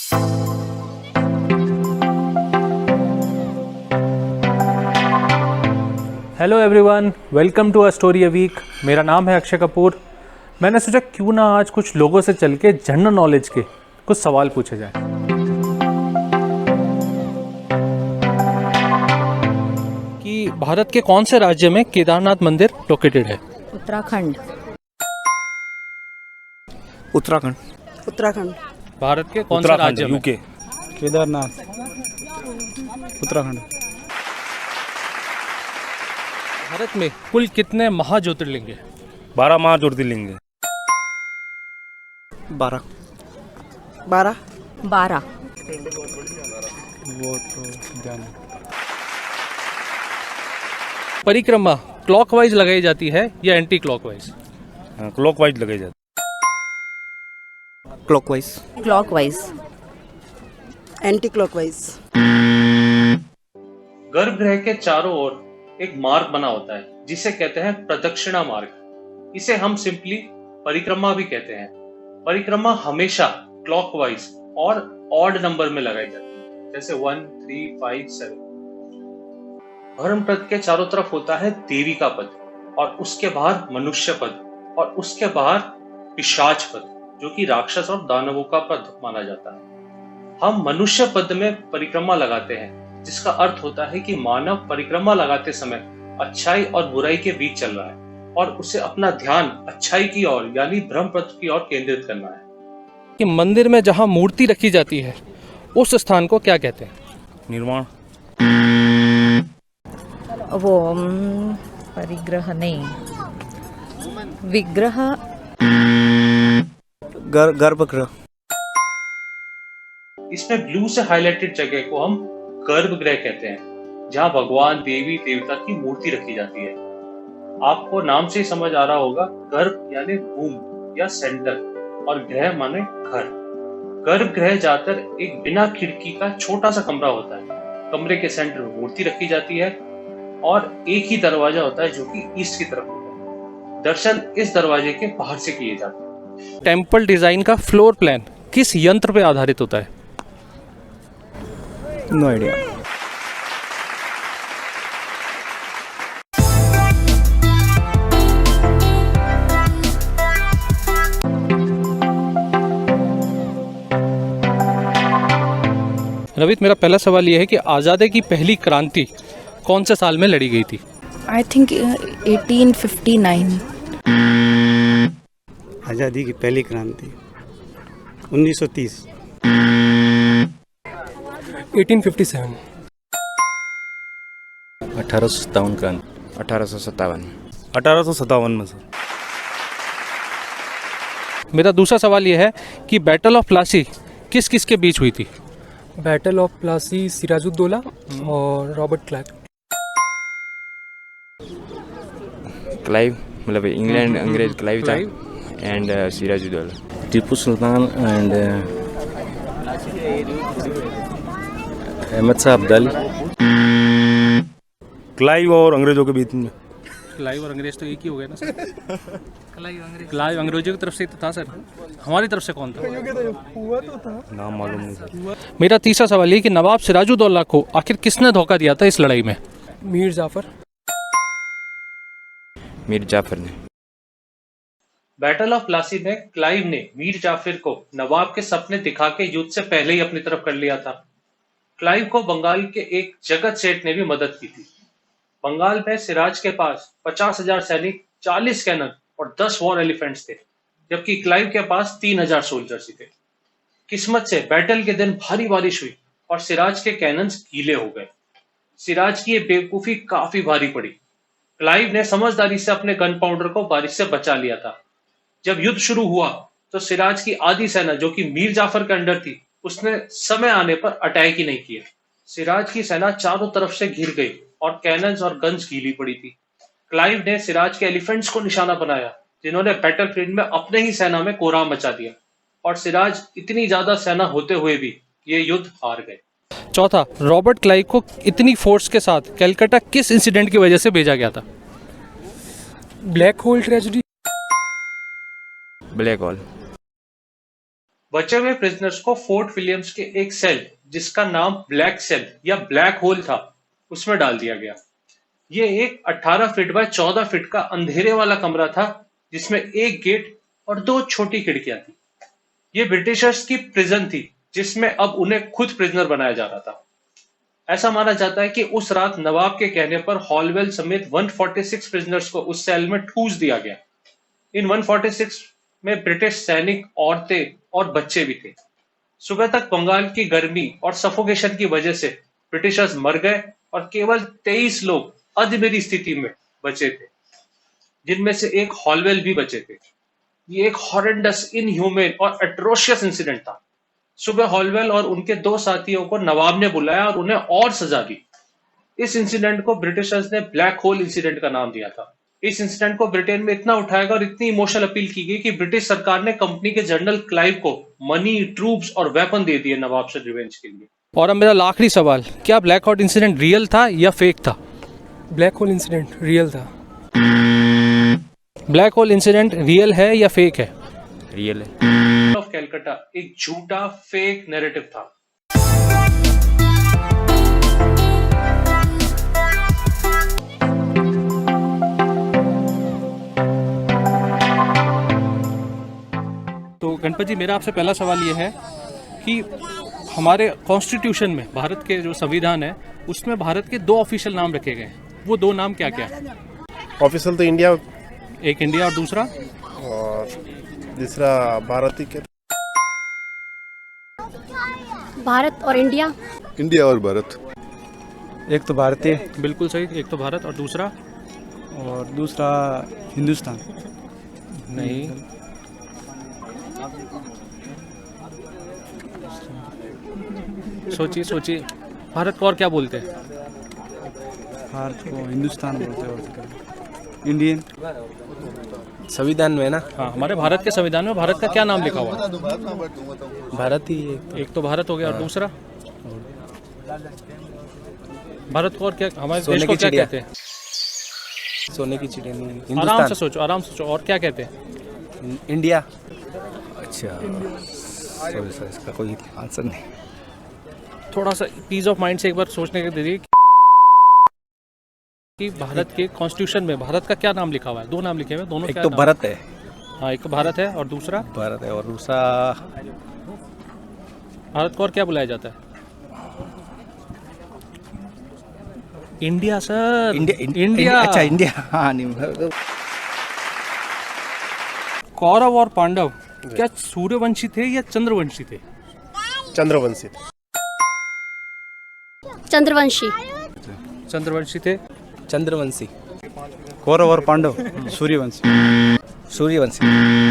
Hello everyone, welcome to a story a week. मेरा नाम है अक्षय कपूर। मैंने सोचा क्यों ना आज कुछ लोगों से चल के जनरल नॉलेज के कुछ सवाल पूछे जाए। कि भारत के कौन से राज्य में केदारनाथ मंदिर लोकेटेड है? उत्तराखंड। उत्तराखंड। उत्तराखंड। भारत के कौन से राज्य में? यूके। केदारनाथ। उत्तराखंड। भारत में कुल कितने महाज्योतिर्लिंग हैं? 12 महाज्योतिर्लिंग है। 12। 12। 12। वो तो ध्यान। परिक्रमा क्लॉकवाइज लगाई जाती है या एंटी क्लॉकवाइज? क्लॉकवाइज लगाई जाती क्लॉकवाइज। क्लॉकवाइज। Anti clockwise. गर्भगृह के चारों ओर एक मार्ग बना होता है जिसे कहते हैं प्रदक्षिणा मार्ग। इसे हम सिंपली परिक्रमा भी कहते हैं। परिक्रमा हमेशा क्लॉकवाइज और ऑड नंबर में लगाई जाती है, जैसे 1, 3, 5, 7। धर्मपथ के चारों तरफ होता है देवी का पद, और उसके बाहर मनुष्य पद, और उसके बाहर पिशाच पद, जो कि राक्षस और दानवों का पद माना जाता है। हम मनुष्य पद में परिक्रमा लगाते हैं, जिसका अर्थ होता है कि मानव परिक्रमा लगाते समय अच्छाई और बुराई के बीच चल रहा है और उसे अपना ध्यान अच्छाई की ओर यानी ब्रह्मपथ की ओर केंद्रित करना है। कि मंदिर में जहाँ मूर्ति रखी जाती है उस स्थान को क्या कहते हैं? निर्माण। वो परिग्रह नहीं, विग्रह। गर्भगृह। इसमें ब्लू से हाईलाइटेड जगह को हम गर्भगृह कहते हैं, जहाँ भगवान देवी देवता की मूर्ति रखी जाती है। आपको नाम से ही समझ आ रहा होगा, गर्भ यानी भूमि या सेंटर और गृह माने घर। गर्भगृह ज्यादातर एक बिना खिड़की का छोटा सा कमरा होता है। कमरे के सेंटर में मूर्ति रखी जाती है और एक ही दरवाजा होता है जो कि ईस्ट की तरफ होता है। दर्शन इस दरवाजे के बाहर से किए जाते हैं। टेम्पल डिजाइन का फ्लोर प्लान किस यंत्र पे आधारित होता है? No idea. रवित, मेरा पहला सवाल यह है कि आज़ादी की पहली क्रांति कौन से साल में लड़ी गई थी? I think 1859। आज़ादी की पहली क्रांति 1930। 1857। 1857 क्रांति 1857। 1857 में सर। मेरा दूसरा सवाल यह है कि बैटल ऑफ प्लासी किस किस के बीच हुई थी? बैटल ऑफ प्लासी सिराजुद्दौला और रॉबर्ट क्लाइव। क्लाइव मतलब इंग्लैंड अंग्रेज क्लाइव था and Sirajuddaula. Tipu Sultan and Ahmad Shah Abdali. Clive और अंग्रेजों के बीच में। क्लाइव और अंग्रेज तो एक ही हो गए ना सर। क्लाइव अंग्रेजों की तरफ से था सर, हमारी तरफ से कौन था? नाम मालूम नहीं सर। मेरा तीसरा सवाल ये कि नवाब सिराजुद्दौला को आखिर किसने धोखा दिया था इस लड़ाई में? मीर जाफर। मीर जाफर ने। बैटल ऑफ प्लासी में क्लाइव ने मीर जाफर को नवाब के सपने दिखा के युद्ध से पहले ही अपनी तरफ कर लिया था। क्लाइव को बंगाल के एक जगत सेठ ने भी मदद की थी। बंगाल में सिराज के पास 50,000 सैनिक, 40 कैनन और 10 वॉर एलिफेंट्स थे, जबकि क्लाइव के पास 3,000 सोल्जर्स ही थे। किस्मत से बैटल के दिन भारी बारिश हुई और सिराज के कैनन्स गीले हो गए। सिराज की ये बेवकूफी काफी भारी पड़ी। क्लाइव ने समझदारी से अपने गन पाउडर को बारिश से बचा लिया था। जब युद्ध शुरू हुआ तो सिराज की आधी सेना, जो कि मीर जाफर के अंडर थी, उसने समय आने पर अटैक ही नहीं किया। सिराज की सेना चारों तरफ से घिर गई और कैनन्स और गन्स गीली पड़ी थी। क्लाइव ने सिराज के एलिफेंट्स को निशाना बनाया, जिन्होंने बैटलफील्ड में अपने ही सेना में कोहराम मचा दिया, और सिराज इतनी ज्यादा सेना होते हुए भी ये युद्ध हार गए। चौथा, रॉबर्ट क्लाइव को इतनी फोर्स के साथ कलकत्ता किस इंसिडेंट की वजह से भेजा गया था? Black hole tragedy. Black hole. बचे हुए प्रिजनर्स को फोर्ट विलियम्स के एक सेल जिसका नाम ब्लैक सेल या ब्लैक होल था उसमें डाल दिया गया। ये एक 18 फीट बाय 14 फीट का अंधेरे वाला कमरा था जिसमें एक गेट और 2 छोटी खिड़कियां थी। ये ब्रिटिशर्स की प्रिजन थी जिसमें अब उन्हें खुद प्रिजनर बनाया जा रहा था। ऐसा माना जाता है कि उस रात नवाब के कहने पर हॉलवेल समेत 146 प्रिजनर्स को उस सेल में ठूस दिया गया। इन 146 में ब्रिटिश सैनिक, औरतें और बच्चे भी थे। सुबह तक बंगाल की गर्मी और सफोकेशन की वजह से ब्रिटिशर्स मर गए और केवल 23 लोग अधमरी स्थिति में बचे थे, जिनमें से एक हॉलवेल भी बचे थे। ये एक हॉरेंडस, इनह्यूमन और एट्रोशियस इंसिडेंट था। सुबह हॉलवेल और उनके 2 साथियों को नवाब ने बुलाया और उन्हें और सजा दी। इस इंसिडेंट को ब्रिटिशर्स ने ब्लैक होल इंसिडेंट का नाम दिया था। इस इंसिडेंट को ब्रिटेन में इतना उठाया गया और इतनी इमोशनल अपील की गई कि ब्रिटिश सरकार ने कंपनी के जनरल क्लाइव को मनी, ट्रूप्स और वेपन दे दिए नवाब से रिवेंज के लिए। और अब मेरा आखिरी सवाल, क्या ब्लैक होल इंसिडेंट रियल था या फेक था? ब्लैक होल इंसिडेंट रियल था। ब्लैक होल इंसिडेंट रियल है या फेक है? रियल है। ऑफ कैलकाटा एक झूठा फेक नैरेटिव था। तो गणपत जी, मेरा आपसे पहला सवाल ये है कि हमारे कॉन्स्टिट्यूशन में, भारत के जो संविधान है उसमें भारत के 2 ऑफिशियल नाम रखे गए हैं। वो 2 नाम क्या क्या है? ऑफिशियल तो इंडिया, एक इंडिया और दूसरा? और दूसरा भारत ही के। भारत और इंडिया। इंडिया और भारत। एक तो भारतीय बिल्कुल सही, एक तो भारत और दूसरा? और दूसरा हिंदुस्तान। नहीं, सोचिए सोचिए, भारत को और क्या बोलते हैं? भारत को हिंदुस्तान बोलते हैं और इंडियन। संविधान में ना? हाँ, हमारे भारत के संविधान में भारत का क्या नाम लिखा हुआ है? भारत ही एक तो भारत हो गया और दूसरा? भारत को और क्या, हमारे देश को क्या कहते हैं? सोने की चिड़िया नहीं। आराम हिंदुस्तान। से सोचो, आराम से सोचो, और क्या कहते हैं? इंडिया। अच्छा, सॉरी सर, इसका कोई आंसर नहीं। थोड़ा सा पीस ऑफ माइंड से एक बार सोचने के दीजिए कि भारत के कॉन्स्टिट्यूशन में भारत का क्या नाम लिखा हुआ है? 2 नाम लिखे हुए हैं, दोनों एक क्या तो नाम? भारत है। हाँ, एक तो भारत है और दूसरा? भारत है और दूसरा भारत को और क्या बुलाया जाता है? India sir. इंडिया। अच्छा, इंडिया। हाँ, नहीं। कौरव और पांडव क्या सूर्यवंशी थे या चंद्रवंशी थे? चंद्रवंशी। चंद्रवंशी। चंद्रवंशी थे। चंद्रवंशी। कौरव और पांडव सूर्यवंशी। सूर्यवंशी।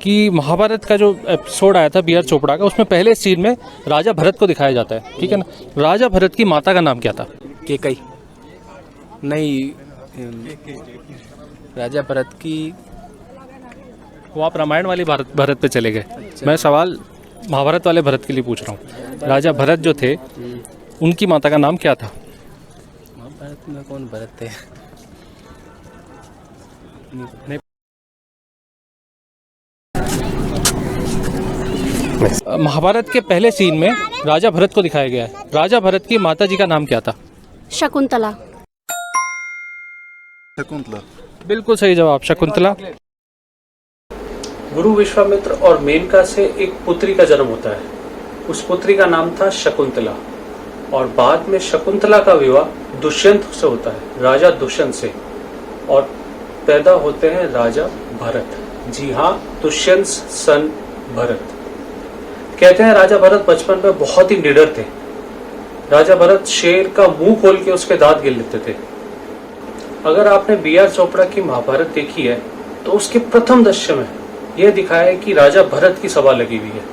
कि महाभारत का जो एपिसोड आया था बी.आर. चोपड़ा का, उसमें पहले सीन में राजा भरत को दिखाया जाता है, ठीक है ना? राजा भरत की माता का नाम क्या था? केकई। नहीं, राजा भरत की। वो आप रामायण वाली भरत पे चले गए। मैं सवाल महाभारत वाले भरत के लिए पूछ रहा हूँ। राजा भरत जो थे उनकी माता का नाम क्या था? महाभारत में कौन भरत थे? नहीं। महाभारत के पहले सीन में राजा भरत को दिखाया गया है। राजा भरत की माता जी का नाम क्या था? शकुंतला। शकुंतला। बिल्कुल सही जवाब, शकुंतला। गुरु विश्वामित्र और मेनका से एक पुत्री का जन्म होता है। उस पुत्री का नाम था शकुंतला और बाद में शकुंतला का विवाह दुष्यंत से होता है, राजा दुष्यंत से, और पैदा होते हैं राजा भरत। जी हाँ, दुष्यंत सन भरत। कहते हैं राजा भरत बचपन में बहुत ही निडर थे। राजा भरत शेर का मुंह खोल के उसके दांत गिर लेते थे। अगर आपने बी.आर. चोपड़ा की महाभारत देखी है तो उसके प्रथम दृश्य में यह दिखाया है कि राजा भरत की सभा लगी हुई है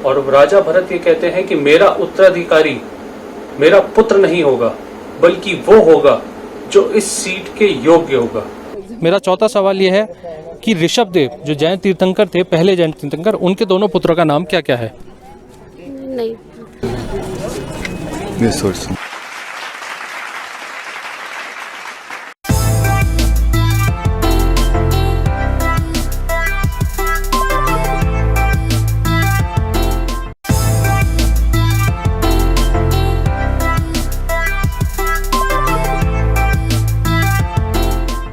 और राजा भरत ये कहते हैं कि मेरा उत्तराधिकारी मेरा पुत्र नहीं होगा बल्कि वो होगा जो इस सीट के योग्य होगा। मेरा चौथा सवाल यह है कि ऋषभ देव जो जैन तीर्थंकर थे, पहले जैन तीर्थंकर, उनके दोनों पुत्रों का नाम क्या क्या है? नहीं।